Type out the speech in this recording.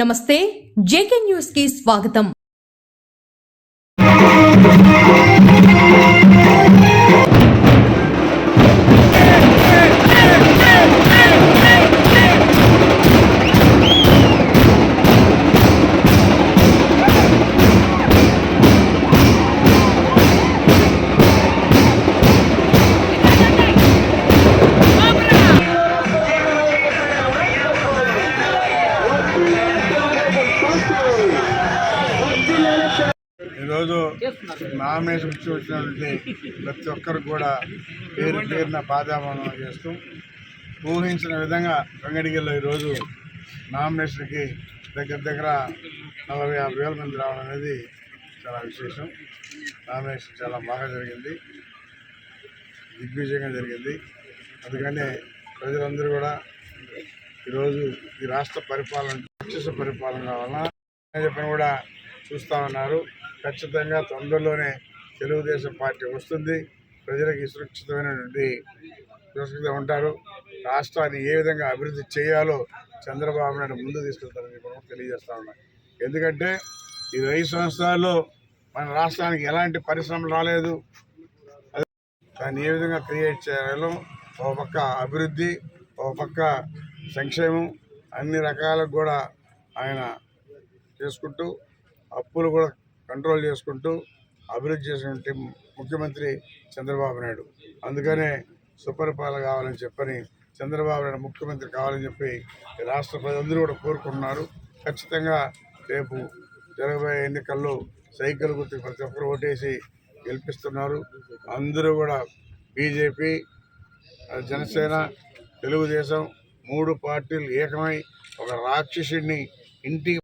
నమస్తే JK news కి స్వాగతం। ఈరోజు నామినేషన్ ఇచ్చి వచ్చినటువంటి ప్రతి ఒక్కరికి కూడా పేరు పేరున పాదాభావం చేస్తూ ఊహించిన విధంగా వెంకటగిరిలో ఈరోజు నామినేషన్కి దగ్గర 40-50 మంది రావడం అనేది చాలా విశేషం। నామినేషన్ చాలా బాగా జరిగింది, దిగ్విజయంగా జరిగింది। అందుకనే ప్రజలందరూ కూడా ఈరోజు ఈ రాష్ట్ర పరిపాలన రాక్షస పరిపాలన కావాలన్నా చెప్పని కూడా చూస్తూ ఉన్నారు। ఖచ్చితంగా తొందరలోనే తెలుగుదేశం పార్టీ వస్తుంది, ప్రజలకి సురక్షితంగా ఉంటారు। రాష్ట్రాన్ని ఏ విధంగా అభివృద్ధి చేయాలో చంద్రబాబు నాయుడు ముందు తీసుకెళ్తారని కూడా తెలియజేస్తా ఉన్నాను। ఎందుకంటే ఈ 5 సంవత్సరాల్లో మన రాష్ట్రానికి ఎలాంటి పరిశ్రమలు రాలేదు, దాన్ని ఏ విధంగా క్రియేట్ చేయాలో ఒక పక్క అభివృద్ధి, ఒక పక్క సంక్షేమం అన్ని రకాలకు కూడా ఆయన చేసుకుంటూ అప్పులు కూడా కంట్రోల్ చేసుకుంటూ అభివృద్ధి చేసినటువంటి ముఖ్యమంత్రి చంద్రబాబు నాయుడు। అందుకనే సుపరిపాలన కావాలని చెప్పని చంద్రబాబు నాయుడు ముఖ్యమంత్రి కావాలని చెప్పి రాష్ట్ర ప్రజలందరూ కూడా కోరుకుంటున్నారు। ఖచ్చితంగా రేపు జరగబోయే ఎన్నికల్లో సైకిల్ గుర్తుకు ప్రతి ఒక్కరు ఓటేసి గెలిపిస్తున్నారు। అందరూ కూడా బీజేపీ, జనసేన, తెలుగుదేశం 3 పార్టీలు ఏకమై ఒక రాక్షసుడిని ఇంటికి